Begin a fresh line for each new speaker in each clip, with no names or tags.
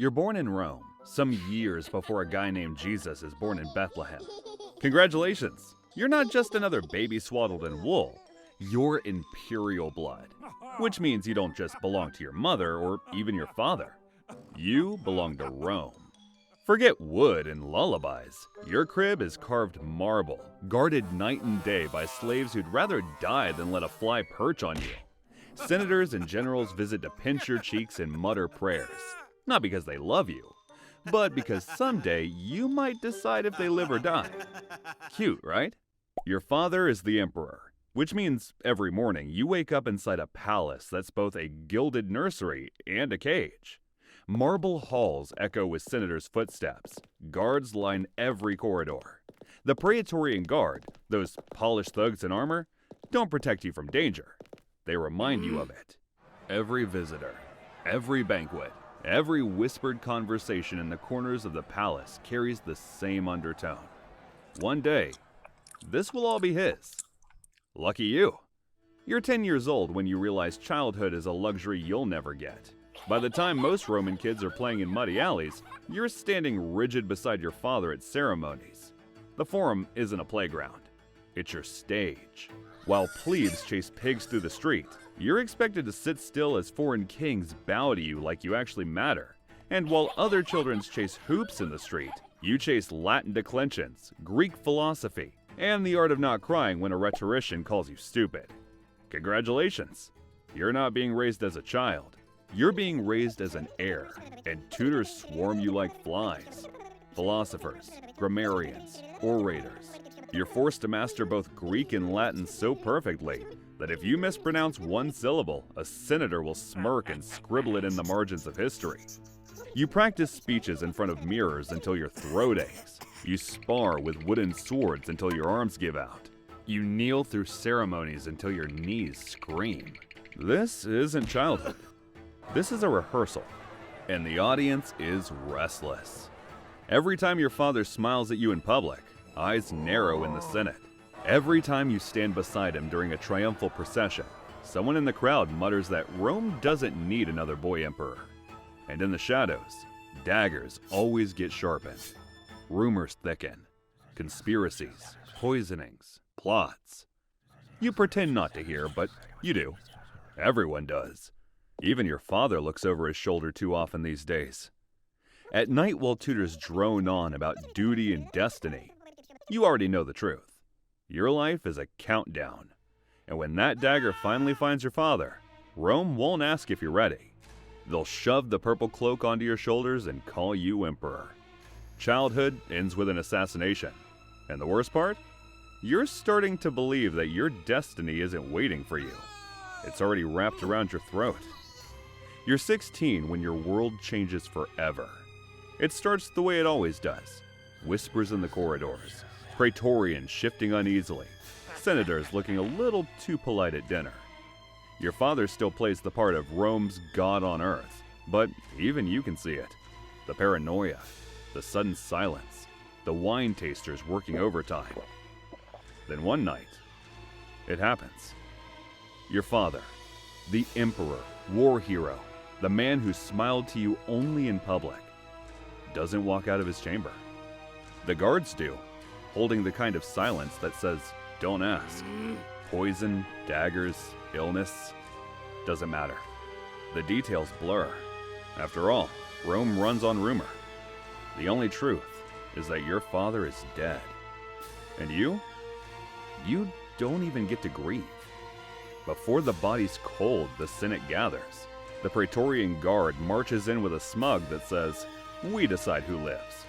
You're born in Rome, some years before a guy named Jesus is born in Bethlehem. Congratulations! You're not just another baby swaddled in wool. You're imperial blood, which means you don't just belong to your mother or even your father. You belong to Rome. Forget wood and lullabies. Your crib is carved marble, guarded night and day by slaves who'd rather die than let a fly perch on you. Senators and generals visit to pinch your cheeks and mutter prayers. Not because they love you, but because someday you might decide if they live or die. Cute, right? Your father is the emperor, which means every morning you wake up inside a palace that's both a gilded nursery and a cage. Marble halls echo with senators' footsteps. Guards line every corridor. The Praetorian Guard, those polished thugs in armor, don't protect you from danger. They remind you of it. Every visitor, every banquet, every whispered conversation in the corners of the palace carries the same undertone. One day, this will all be his. Lucky you. You're 10 years old when you realize childhood is a luxury you'll never get. By the time most Roman kids are playing in muddy alleys, you're standing rigid beside your father at ceremonies. The Forum isn't a playground. It's your stage. While plebes chase pigs through the street, you're expected to sit still as foreign kings bow to you like you actually matter. And while other children chase hoops in the street, you chase Latin declensions, Greek philosophy, and the art of not crying when a rhetorician calls you stupid. Congratulations! You're not being raised as a child. You're being raised as an heir, and tutors swarm you like flies. Philosophers, grammarians, orators. You're forced to master both Greek and Latin so perfectly that if you mispronounce one syllable, a senator will smirk and scribble it in the margins of history. You practice speeches in front of mirrors until your throat aches. You spar with wooden swords until your arms give out. You kneel through ceremonies until your knees scream. This isn't childhood. This is a rehearsal, and the audience is restless. Every time your father smiles at you in public, eyes narrow in the Senate. Every time you stand beside him during a triumphal procession, someone in the crowd mutters that Rome doesn't need another boy emperor. And in the shadows, daggers always get sharpened. Rumors thicken. Conspiracies, poisonings, plots. You pretend not to hear, but you do. Everyone does. Even your father looks over his shoulder too often these days. At night, while tutors drone on about duty and destiny, you already know the truth. Your life is a countdown. And when that dagger finally finds your father, Rome won't ask if you're ready. They'll shove the purple cloak onto your shoulders and call you emperor. Childhood ends with an assassination. And the worst part? You're starting to believe that your destiny isn't waiting for you. It's already wrapped around your throat. You're 16 when your world changes forever. It starts the way it always does. Whispers in the corridors, Praetorians shifting uneasily, senators looking a little too polite at dinner. Your father still plays the part of Rome's god on earth, but even you can see it. The paranoia, the sudden silence, the wine tasters working overtime. Then one night, it happens. Your father, the emperor, war hero, the man who smiled to you only in public, doesn't walk out of his chamber. The guards do, holding the kind of silence that says, don't ask. Poison, daggers, illness, doesn't matter. The details blur. After all, Rome runs on rumor. The only truth is that your father is dead. And you don't even get to grieve. Before the body's cold, the Senate gathers. The Praetorian Guard marches in with a smug that says, we decide who lives.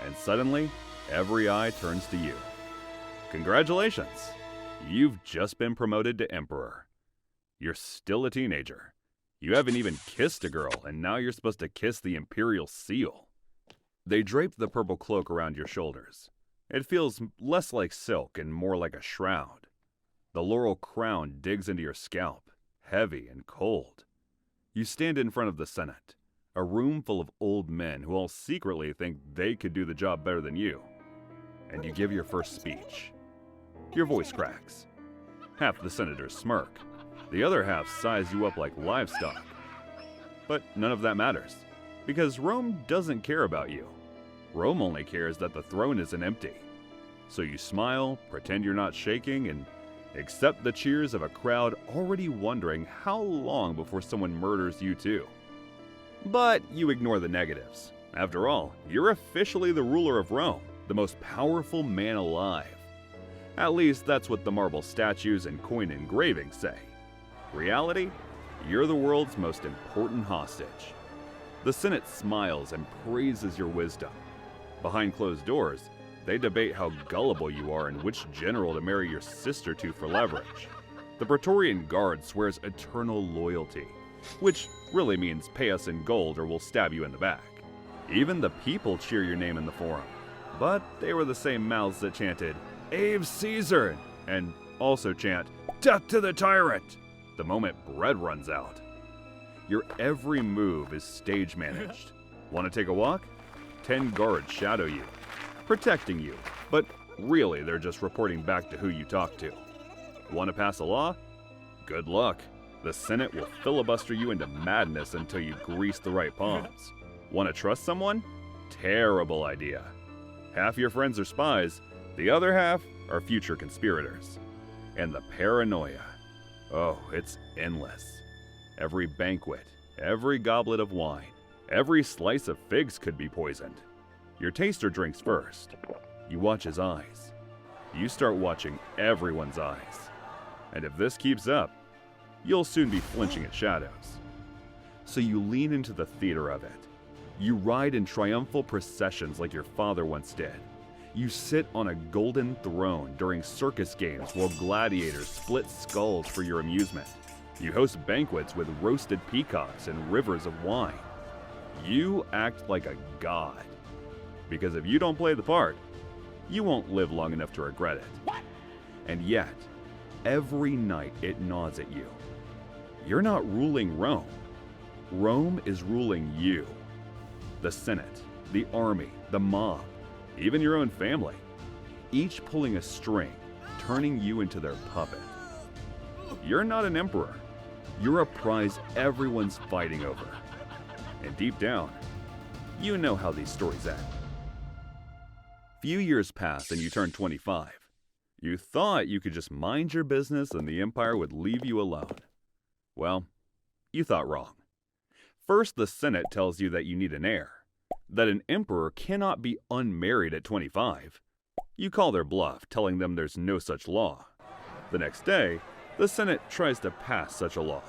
And suddenly, every eye turns to you. Congratulations! You've just been promoted to emperor. You're still a teenager. You haven't even kissed a girl, and now you're supposed to kiss the imperial seal. They drape the purple cloak around your shoulders. It feels less like silk and more like a shroud. The laurel crown digs into your scalp, heavy and cold. You stand in front of the Senate, a room full of old men who all secretly think they could do the job better than you. And you give your first speech. Your voice cracks. Half the senators smirk. The other half size you up like livestock. But none of that matters. Because Rome doesn't care about you. Rome only cares that the throne isn't empty. So you smile, pretend you're not shaking, and accept the cheers of a crowd already wondering how long before someone murders you too. But you ignore the negatives. After all, you're officially the ruler of Rome, the most powerful man alive. At least that's what the marble statues and coin engravings say. Reality? You're the world's most important hostage. The Senate smiles and praises your wisdom. Behind closed doors, they debate how gullible you are and which general to marry your sister to for leverage. The Praetorian Guard swears eternal loyalty, which really means pay us in gold or we'll stab you in the back. Even the people cheer your name in the forum, but they were the same mouths that chanted, "Ave Caesar!" and also chant, "Death to the tyrant!" the moment bread runs out. Your every move is stage managed. Want to take a walk? 10 guards shadow you, protecting you, but really they're just reporting back to who you talk to. Want to pass a law? Good luck. The Senate will filibuster you into madness until you grease the right palms. Want to trust someone? Terrible idea. Half your friends are spies, the other half are future conspirators. And the paranoia. Oh, it's endless. Every banquet, every goblet of wine, every slice of figs could be poisoned. Your taster drinks first. You watch his eyes. You start watching everyone's eyes. And if this keeps up, you'll soon be flinching at shadows. So you lean into the theater of it. You ride in triumphal processions like your father once did. You sit on a golden throne during circus games while gladiators split skulls for your amusement. You host banquets with roasted peacocks and rivers of wine. You act like a god. Because if you don't play the part, you won't live long enough to regret it. And yet, every night it gnaws at you. You're not ruling Rome. Rome is ruling you. The Senate, the army, the mob, even your own family. Each pulling a string, turning you into their puppet. You're not an emperor. You're a prize everyone's fighting over. And deep down, you know how these stories end. Few years pass and you turn 25. You thought you could just mind your business and the empire would leave you alone. Well, you thought wrong. First, the Senate tells you that you need an heir, that an emperor cannot be unmarried at 25. You call their bluff, telling them there's no such law. The next day, the Senate tries to pass such a law.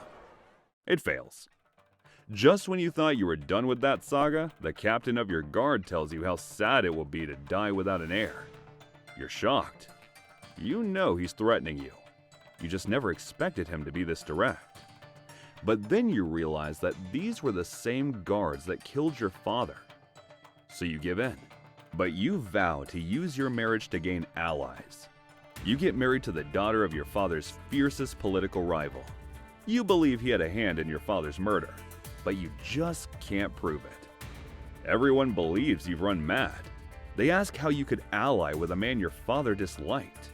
It fails. Just when you thought you were done with that saga, the captain of your guard tells you how sad it will be to die without an heir. You're shocked. You know he's threatening you. You just never expected him to be this direct. But then you realize that these were the same guards that killed your father. So you give in. But you vow to use your marriage to gain allies. You get married to the daughter of your father's fiercest political rival. You believe he had a hand in your father's murder, but you just can't prove it. Everyone believes you've run mad. They ask how you could ally with a man your father disliked.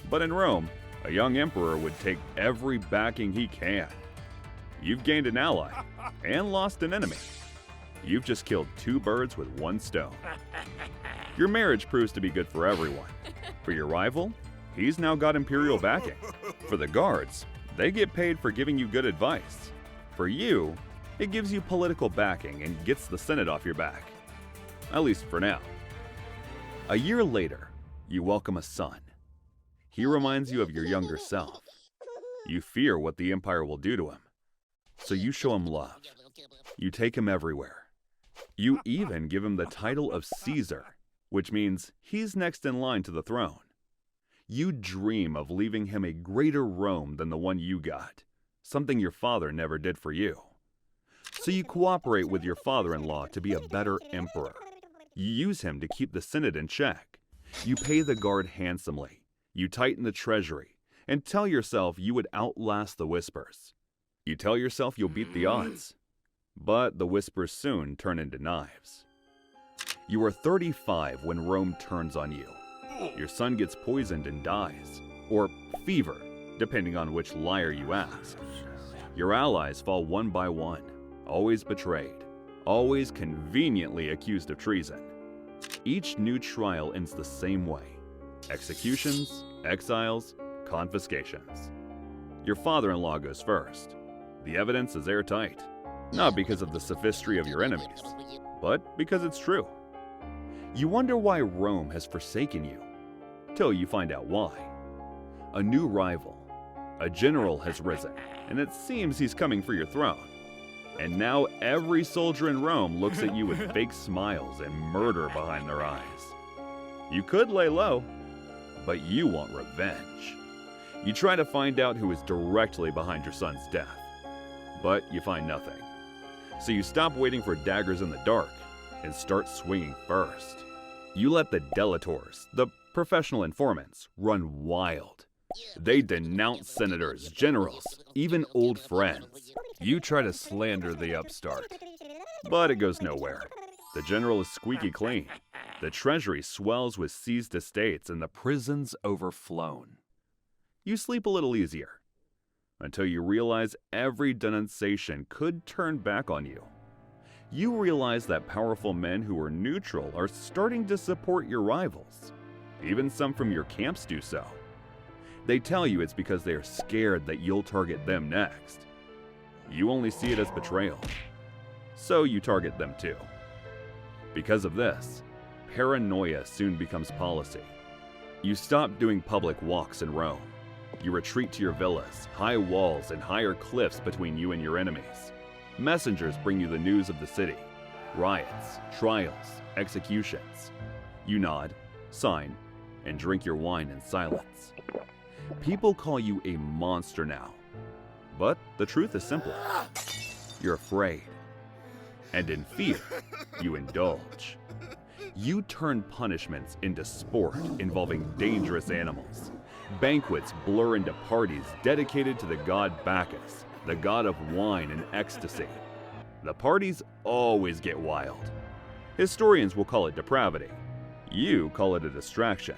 But in Rome, a young emperor would take every backing he can. You've gained an ally and lost an enemy. You've just killed 2 birds with 1 stone. Your marriage proves to be good for everyone. For your rival, he's now got imperial backing. For the guards, they get paid for giving you good advice. For you, it gives you political backing and gets the Senate off your back. At least for now. A year later, you welcome a son. He reminds you of your younger self. You fear what the empire will do to him. So you show him love. You take him everywhere. You even give him the title of Caesar, which means he's next in line to the throne. You dream of leaving him a greater Rome than the one you got, something your father never did for you. So you cooperate with your father-in-law to be a better emperor. You use him to keep the Senate in check. You pay the guard handsomely. You tighten the treasury and tell yourself you would outlast the whispers. You tell yourself you'll beat the odds. But the whispers soon turn into knives. You are 35 when Rome turns on you. Your son gets poisoned and dies, or fever, depending on which liar you ask. Your allies fall one by one, always betrayed. always conveniently accused of treason. Each new trial ends the same way: executions, exiles, confiscations. Your father-in-law goes first. The evidence is airtight, not because of the sophistry of your enemies, but because it's true. You wonder why Rome has forsaken you, till you find out why. A new rival, a general has risen, and it seems he's coming for your throne. And now every soldier in Rome looks at you with fake smiles and murder behind their eyes. You could lay low, but you want revenge. You try to find out who is directly behind your son's death, but you find nothing. So you stop waiting for daggers in the dark and start swinging first. You let the delators, the professional informants, run wild. They denounce senators, generals, even old friends. You try to slander the upstart, but it goes nowhere. The general is squeaky clean. The treasury swells with seized estates and the prison's overflown. You sleep a little easier, until you realize every denunciation could turn back on you. You realize that powerful men who are neutral are starting to support your rivals. Even some from your camps do so. They tell you it's because they are scared that you'll target them next. You only see it as betrayal, so you target them too. Because of this, paranoia soon becomes policy. You stop doing public walks in Rome. You retreat to your villas, high walls and higher cliffs between you and your enemies. Messengers bring you the news of the city: riots, trials, executions. You nod, sign, and drink your wine in silence. People call you a monster now, but the truth is simple. You're afraid, and in fear, you indulge. You turn punishments into sport involving dangerous animals. Banquets blur into parties dedicated to the god Bacchus, the god of wine and ecstasy. The parties always get wild. Historians will call it depravity. You call it a distraction.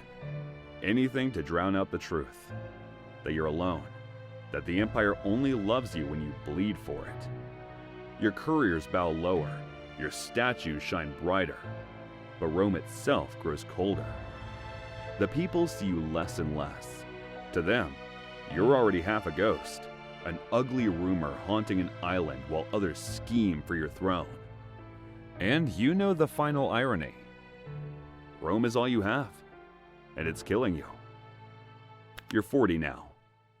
Anything to drown out the truth. That you're alone. That the empire only loves you when you bleed for it. Your couriers bow lower. Your statues shine brighter. But Rome itself grows colder. The people see you less and less. To them, you're already half a ghost. An ugly rumor haunting an island while others scheme for your throne. And you know the final irony. Rome is all you have, and it's killing you. You're 40 now,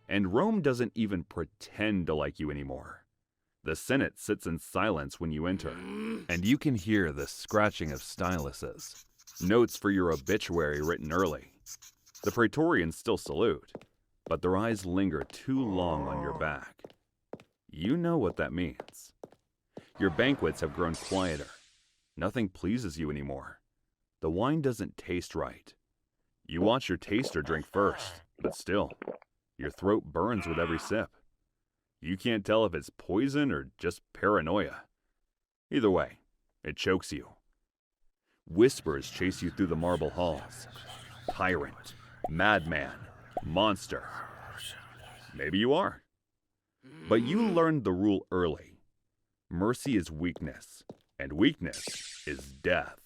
and Rome doesn't even pretend to like you anymore. The Senate sits in silence when you enter, and you can hear the scratching of styluses, notes for your obituary written early. The Praetorians still salute, but their eyes linger too long on your back. You know what that means. Your banquets have grown quieter. Nothing pleases you anymore. The wine doesn't taste right. You watch your taster drink first, but still, your throat burns with every sip. You can't tell if it's poison or just paranoia. Either way, it chokes you. Whispers chase you through the marble halls. Tyrant, madman, monster. Maybe you are. But you learned the rule early. Mercy is weakness, and weakness is death.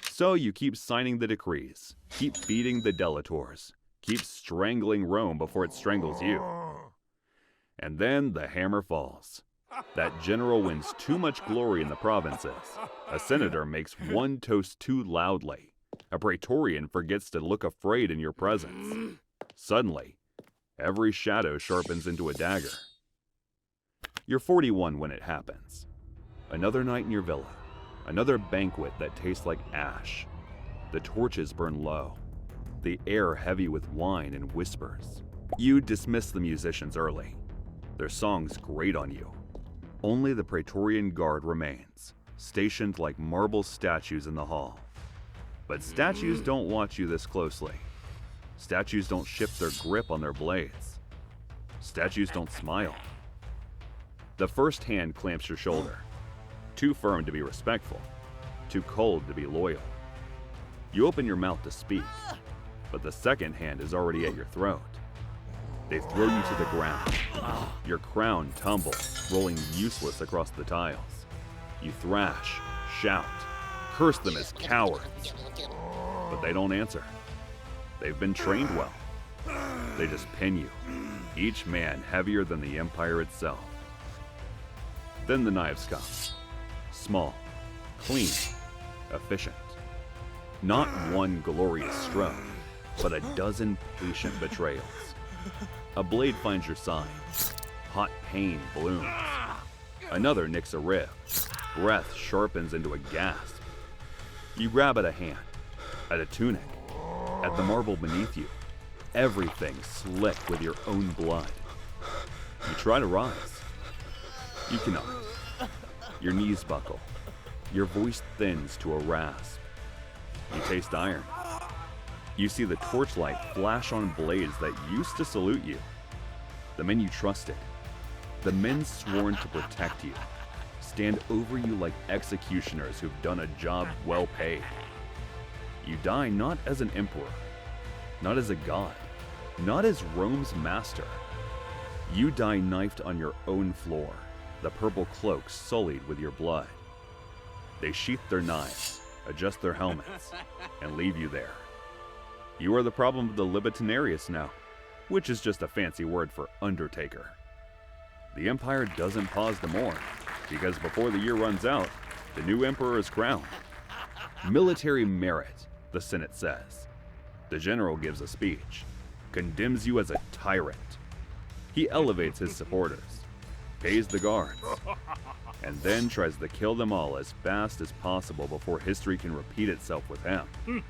So you keep signing the decrees, keep feeding the delators, keep strangling Rome before it strangles you. And then the hammer falls. That general wins too much glory in the provinces. A senator makes one toast too loudly. A praetorian forgets to look afraid in your presence. Suddenly, every shadow sharpens into a dagger. You're 41 when it happens. Another night in your villa. Another banquet that tastes like ash. The torches burn low. The air heavy with wine and whispers. You dismiss the musicians early. Their songs grate on you. Only the Praetorian Guard remains, stationed like marble statues in the hall. But statues don't watch you this closely. Statues don't shift their grip on their blades. Statues don't smile. The first hand clamps your shoulder. Too firm to be respectful. Too cold to be loyal. You open your mouth to speak, but the second hand is already at your throat. They throw you to the ground. Your crown tumbles, rolling useless across the tiles. You thrash, shout, curse them as cowards. But they don't answer. They've been trained well. They just pin you, each man heavier than the Empire itself. Then the knives come. Small, clean, efficient. Not one glorious stroke, but a dozen patient betrayals. A blade finds your side. Hot pain blooms. Another nicks a rib. Breath sharpens into a gasp. You grab at a hand, at a tunic, at the marble beneath you. Everything slick with your own blood. You try to rise. You cannot. Your knees buckle. Your voice thins to a rasp. You taste iron. You see the torchlight flash on blades that used to salute you. The men you trusted. The men sworn to protect you. Stand over you like executioners who've done a job well paid. You die not as an emperor, not as a god, not as Rome's master. You die knifed on your own floor, the purple cloak sullied with your blood. They sheath their knives, adjust their helmets, and leave you there. You are the problem of the Libitinarius now, which is just a fancy word for undertaker. The Empire doesn't pause to mourn, because before the year runs out, the new emperor is crowned. Military merit, the Senate says. The general gives a speech, condemns you as a tyrant. He elevates his supporters, pays the guards, and then tries to kill them all as fast as possible before history can repeat itself with him.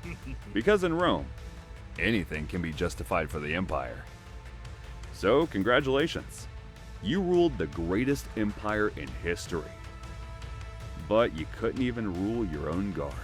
Because in Rome, anything can be justified for the Empire. So, congratulations. You ruled the greatest empire in history. But you couldn't even rule your own guards.